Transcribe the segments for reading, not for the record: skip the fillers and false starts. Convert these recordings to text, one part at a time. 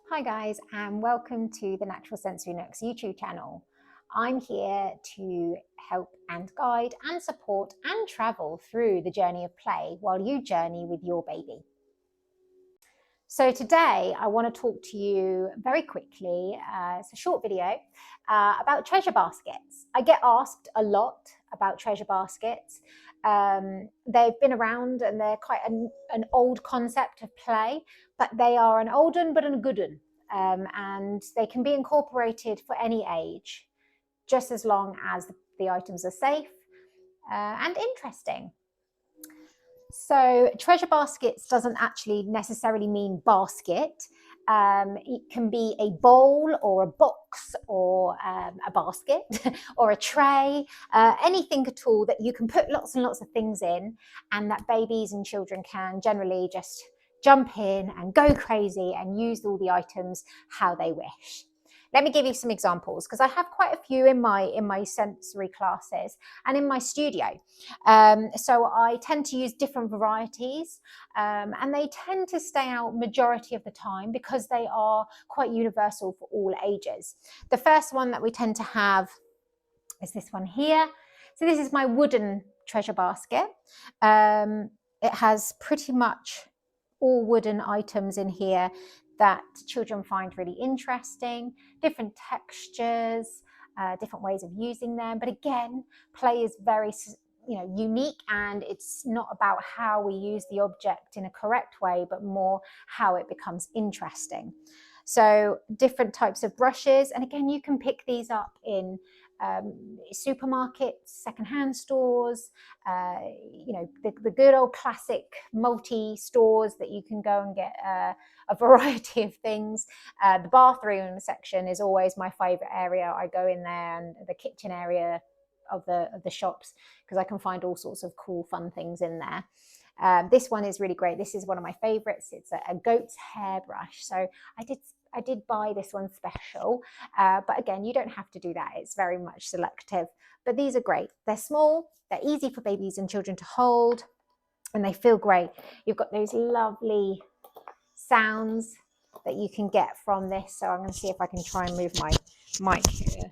Hi guys, and welcome to the Natural Sensory Nooks YouTube channel. I'm here to help and guide and support and travel through the journey of play while you journey with your baby. So today I want to talk to you very quickly, it's a short video, about treasure baskets. I get asked a lot about treasure baskets. They've been around and they're quite an old concept of play, but they are an old one but a good one. And they can be incorporated for any age, just as long as the items are safe and interesting. So treasure baskets doesn't actually necessarily mean basket. It can be a bowl or a box or a basket or a tray, anything at all that you can put lots and lots of things in, and that babies and children can generally just jump in and go crazy and use all the items how they wish. Let me give you some examples, because I have quite a few in my sensory classes and in my studio. So I tend to use different varieties, and they tend to stay out majority of the time because they are quite universal for all ages. The first one that we tend to have is this one here. So this is my wooden treasure basket. It has pretty much all wooden items in here that children find really interesting, different textures, different ways of using them. But again, play is very unique, and it's not about how we use the object in a correct way, but more how it becomes interesting. So different types of brushes, and again, you can pick these up in supermarkets, secondhand stores, the good old classic multi-stores that you can go and get a variety of things. The bathroom section is always my favorite area. I go in there, and the kitchen area of the shops, because I can find all sorts of cool, fun things in there. This one is really great. This is one of my favorites. It's a goat's hair brush. So I did buy this one special, but again, you don't have to do that. It's very much selective, but these are great. They're small, they're easy for babies and children to hold, and they feel great. You've got those lovely sounds that you can get from this. So I'm going to see if I can try and move my mic here.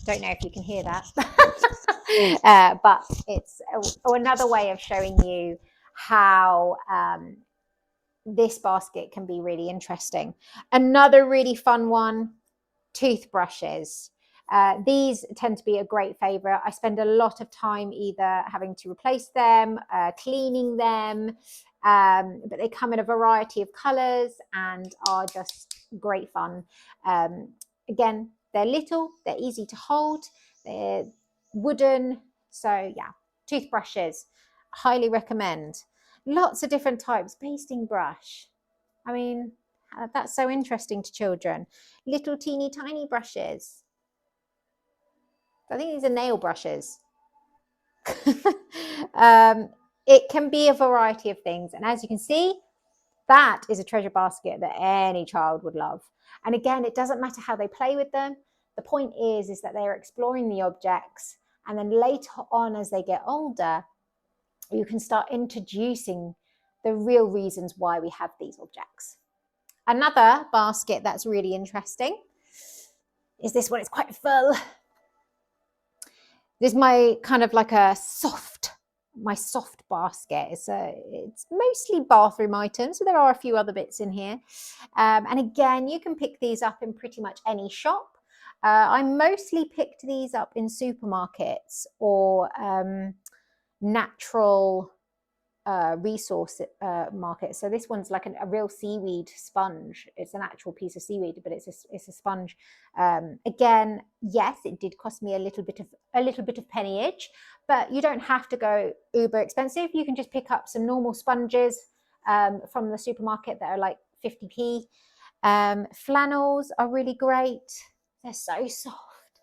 Don't know if you can hear that. But it's another way of showing you how this basket can be really interesting. Another really fun one, toothbrushes. These tend to be a great favorite. I spend a lot of time either having to replace them, cleaning them, but they come in a variety of colors and are just great fun. Again, they're little, they're easy to hold, they're wooden. So yeah, toothbrushes, highly recommend. Lots of different types. Basting brush, I mean, that's so interesting to children. Little teeny tiny brushes. I think these are nail brushes. It can be a variety of things, and as you can see, that is a treasure basket that any child would love. And again, it doesn't matter how they play with them. The point is that they're exploring the objects, and then later on, as they get older, you can start introducing the real reasons why we have these objects. Another basket that's really interesting is this one. It's quite full. This is my kind of like my soft basket. It's mostly bathroom items, so there are a few other bits in here. And again, you can pick these up in pretty much any shop. I mostly picked these up in supermarkets or natural resource market. So this one's like a real seaweed sponge. It's an actual piece of seaweed, but it's a sponge. Again, yes, it did cost me a little bit of pennyage, but you don't have to go uber expensive. You can just pick up some normal sponges from the supermarket that are like 50p. Flannels are really great. They're so soft,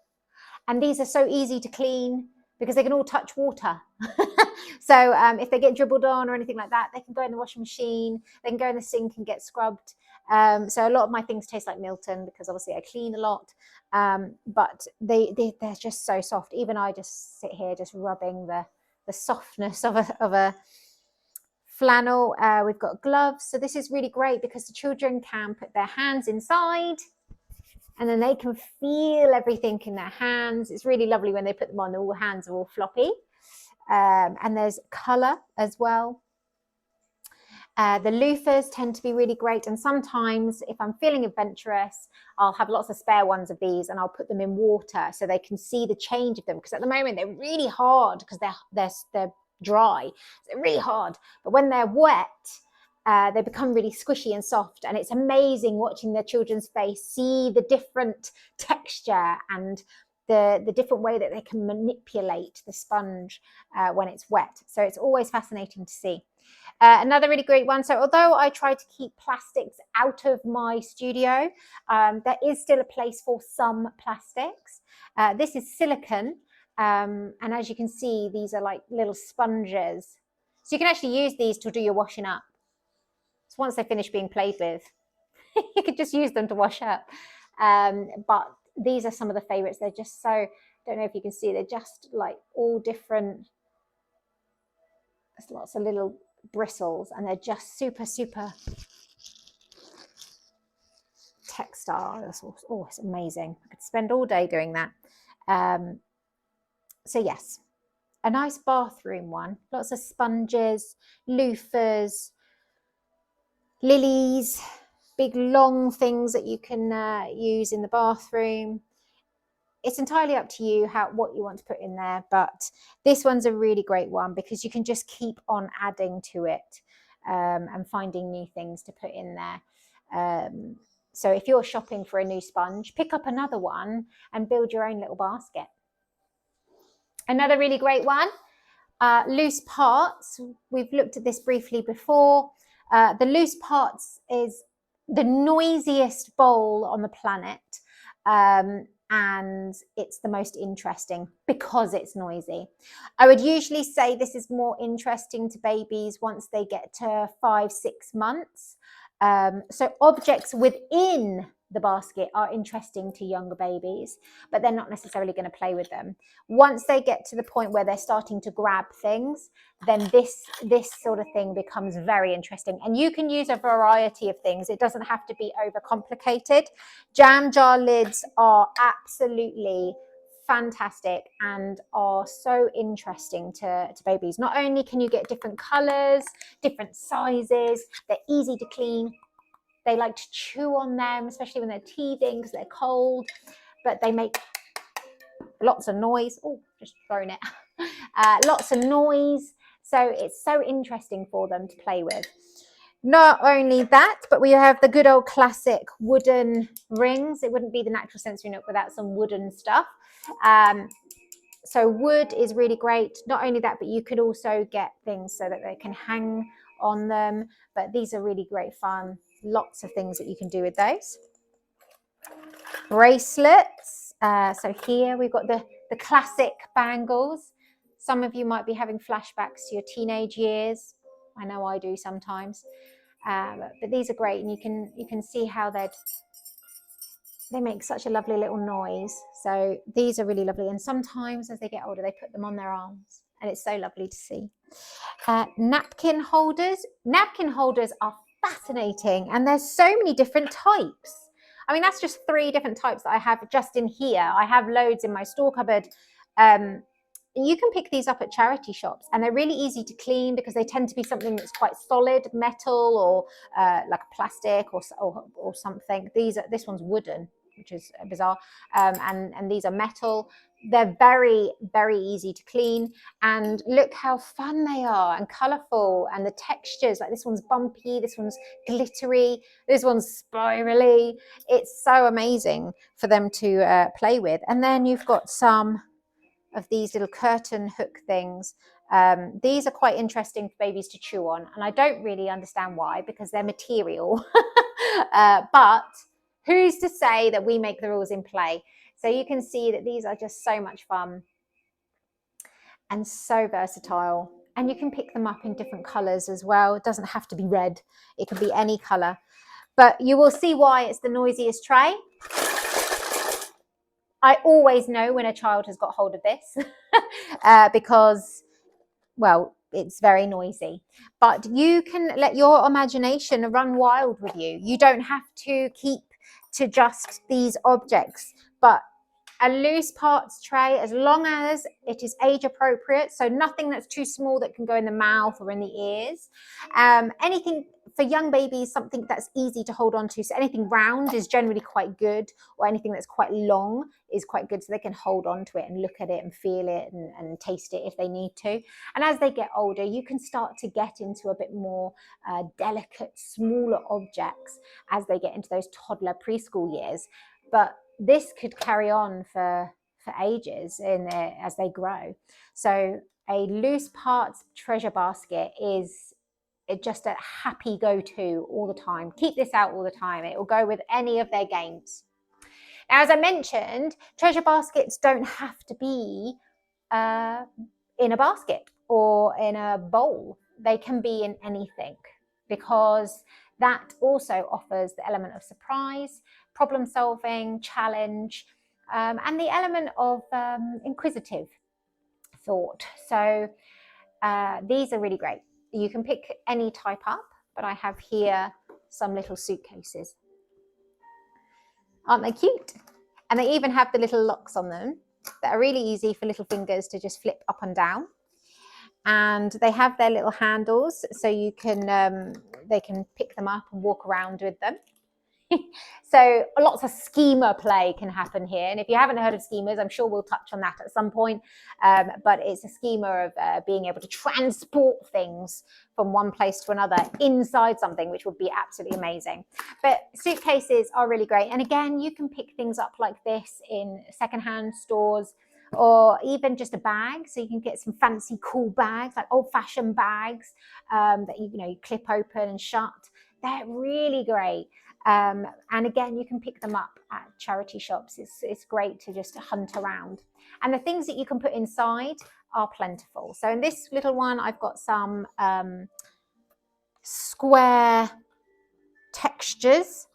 and these are so easy to clean because they can all touch water. So if they get dribbled on or anything like that, they can go in the washing machine, they can go in the sink and get scrubbed. So a lot of my things taste like Milton because obviously I clean a lot. But they're just so soft. Even I just sit here just rubbing the softness of a flannel. We've got gloves. So this is really great because the children can put their hands inside and then they can feel everything in their hands. It's really lovely when they put them on. All hands are all floppy. And there's colour as well. The loofahs tend to be really great, and sometimes if I'm feeling adventurous, I'll have lots of spare ones of these and I'll put them in water so they can see the change of them, because at the moment they're really hard because they're dry. So they're really hard, but when they're wet, they become really squishy and soft, and it's amazing watching the children's face see the different texture and the different way that they can manipulate the sponge when it's wet. So it's always fascinating to see. Another really great one. So although I try to keep plastics out of my studio, there is still a place for some plastics. This is silicone. And as you can see, these are like little sponges. So you can actually use these to do your washing up. So once they finish being played with, you could just use them to wash up. But these are some of the favorites. They're just so, don't know if you can see, they're just like all different. There's lots of little bristles and they're just super textile. Oh, it's amazing. I could spend all day doing that. So yes, a nice bathroom one. Lots of sponges, loofahs, lilies, big long things that you can use in the bathroom. It's entirely up to you what you want to put in there, but this one's a really great one because you can just keep on adding to it and finding new things to put in there. So if you're shopping for a new sponge, pick up another one and build your own little basket. Another really great one, loose parts. We've looked at this briefly before. The loose parts is the noisiest bowl on the planet. And it's the most interesting because it's noisy. I would usually say this is more interesting to babies once they get to 5-6 months. So objects within the basket are interesting to younger babies, but they're not necessarily going to play with them. Once they get to the point where they're starting to grab things, then this sort of thing becomes very interesting. And you can use a variety of things. It doesn't have to be overcomplicated. Jam jar lids are absolutely fantastic and are so interesting to babies. Not only can you get different colors, different sizes, they're easy to clean. They like to chew on them, especially when they're teething because they're cold, but they make lots of noise. Oh, just thrown it. Lots of noise. So it's so interesting for them to play with. Not only that, but we have the good old classic wooden rings. It wouldn't be the Natural Sensory Nook without some wooden stuff. So wood is really great. Not only that, but you could also get things so that they can hang on them. But these are really great fun. Lots of things that you can do with those. Bracelets. So here we've got the classic bangles. Some of you might be having flashbacks to your teenage years. I know I do sometimes. But these are great, and you can see how they make such a lovely little noise. So these are really lovely. And sometimes as they get older, they put them on their arms, and it's so lovely to see. Napkin holders. Napkin holders are fascinating, and there's so many different types. I mean, that's just 3 different types that I have just in here. I have loads in my store cupboard. You can pick these up at charity shops, and they're really easy to clean because they tend to be something that's quite solid, metal or like a plastic or something. This one's wooden, which is bizarre, and these are metal. They're very, very easy to clean, and look how fun they are and colourful, and the textures, like this one's bumpy, this one's glittery, this one's spirally. It's so amazing for them to play with. And then you've got some of these little curtain hook things. These are quite interesting for babies to chew on, and I don't really understand why, because they're material. But who's to say that we make the rules in play? So you can see that these are just so much fun and so versatile, and you can pick them up in different colors as well. It doesn't have to be red, it can be any color. But you will see why it's the noisiest tray. I always know when a child has got hold of this because, well, it's very noisy. But you can let your imagination run wild with you. You don't have to keep to just these objects, but a loose parts tray, as long as it is age appropriate, so nothing that's too small that can go in the mouth or in the ears. Anything for young babies, something that's easy to hold on to. So anything round is generally quite good, or anything that's quite long is quite good, so they can hold on to it and look at it and feel it and taste it if they need to. And as they get older, you can start to get into a bit more delicate, smaller objects as they get into those toddler preschool years. But this could carry on for ages as they grow. So a loose parts treasure basket is just a happy go-to all the time. Keep this out all the time. It will go with any of their games. Now, as I mentioned, treasure baskets don't have to be in a basket or in a bowl. They can be in anything, because that also offers the element of surprise, problem solving, challenge, and the element of inquisitive thought. So these are really great. You can pick any type up, but I have here some little suitcases. Aren't they cute? And they even have the little locks on them that are really easy for little fingers to just flip up and down. And they have their little handles, so you can they can pick them up and walk around with them. So lots of schema play can happen here. And if you haven't heard of schemas, I'm sure we'll touch on that at some point. But it's a schema of being able to transport things from one place to another inside something, which would be absolutely amazing. But suitcases are really great. And again, you can pick things up like this in secondhand stores, or even just a bag. So you can get some fancy cool bags, like old-fashioned bags that you clip open and shut. They're really great. And again, you can pick them up at charity shops. It's great to just hunt around. And the things that you can put inside are plentiful. So in this little one, I've got some square textures.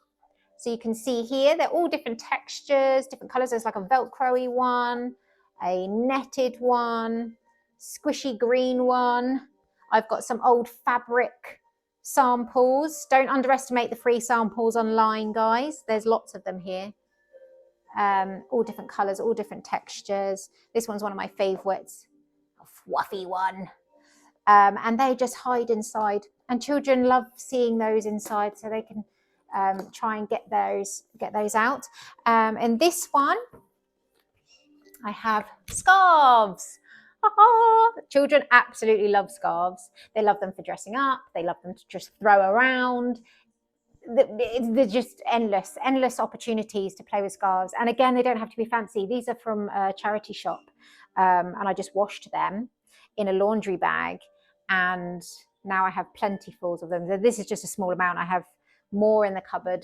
So you can see here, they're all different textures, different colors. There's like a Velcro-y one, a netted one, squishy green one. I've got some old fabric samples. Don't underestimate the free samples online, guys. There's lots of them here. All different colors, all different textures. This one's one of my favorites, a fluffy one. And they just hide inside. And children love seeing those inside, so they can try and get those out. And this one, I have scarves. Children absolutely love scarves. They love them for dressing up. They love them to just throw around. There's just endless opportunities to play with scarves. And again, they don't have to be fancy. These are from a charity shop, and I just washed them in a laundry bag, and now I have plentyfuls of them. This is just a small amount. I have more in the cupboard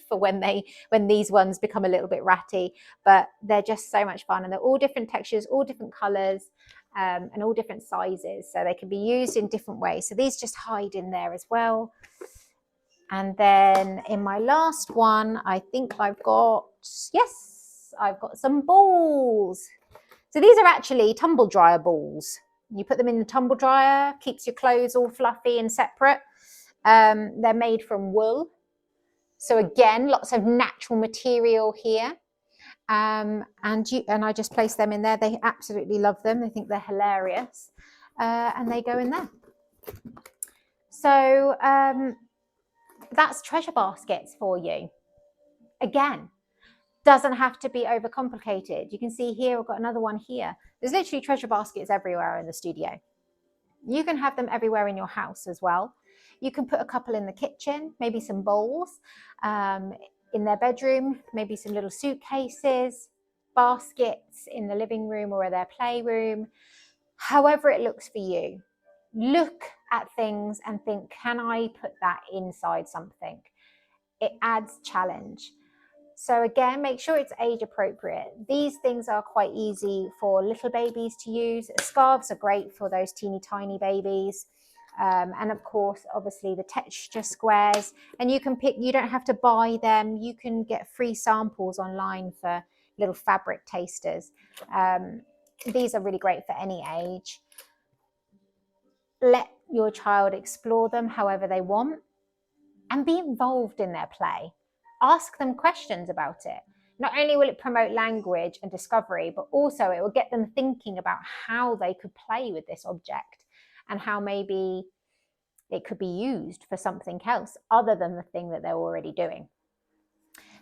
for when these ones become a little bit ratty, but they're just so much fun, and they're all different textures, all different colors, and all different sizes, so they can be used in different ways. So these just hide in there as well. And then in my last one, I think I've got some balls. So these are actually tumble dryer balls. You put them in the tumble dryer, keeps your clothes all fluffy and separate. They're made from wool. So again, lots of natural material here. And I just place them in there. They absolutely love them. They think they're hilarious. And they go in there. So that's treasure baskets for you. Again, doesn't have to be overcomplicated. You can see here, I've got another one here. There's literally treasure baskets everywhere in the studio. You can have them everywhere in your house as well. You can put a couple in the kitchen, maybe some bowls, in their bedroom, maybe some little suitcases, baskets in the living room or their playroom. However it looks for you. Look at things and think, can I put that inside something? It adds challenge. So again, make sure it's age appropriate. These things are quite easy for little babies to use. Scarves are great for those teeny tiny babies. And of course, obviously the texture squares, and you can pick, you don't have to buy them. You can get free samples online for little fabric tasters. These are really great for any age. Let your child explore them however they want and be involved in their play. Ask them questions about it. Not only will it promote language and discovery, but also it will get them thinking about how they could play with this object and how maybe it could be used for something else other than the thing that they're already doing.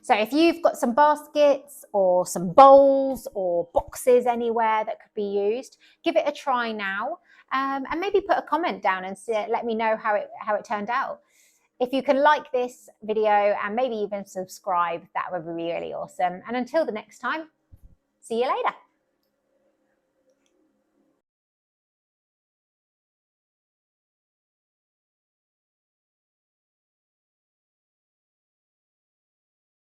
So if you've got some baskets or some bowls or boxes anywhere that could be used, give it a try now, and maybe put a comment down and let me know how it turned out. If you can like this video and maybe even subscribe, that would be really awesome. And until the next time, see you later.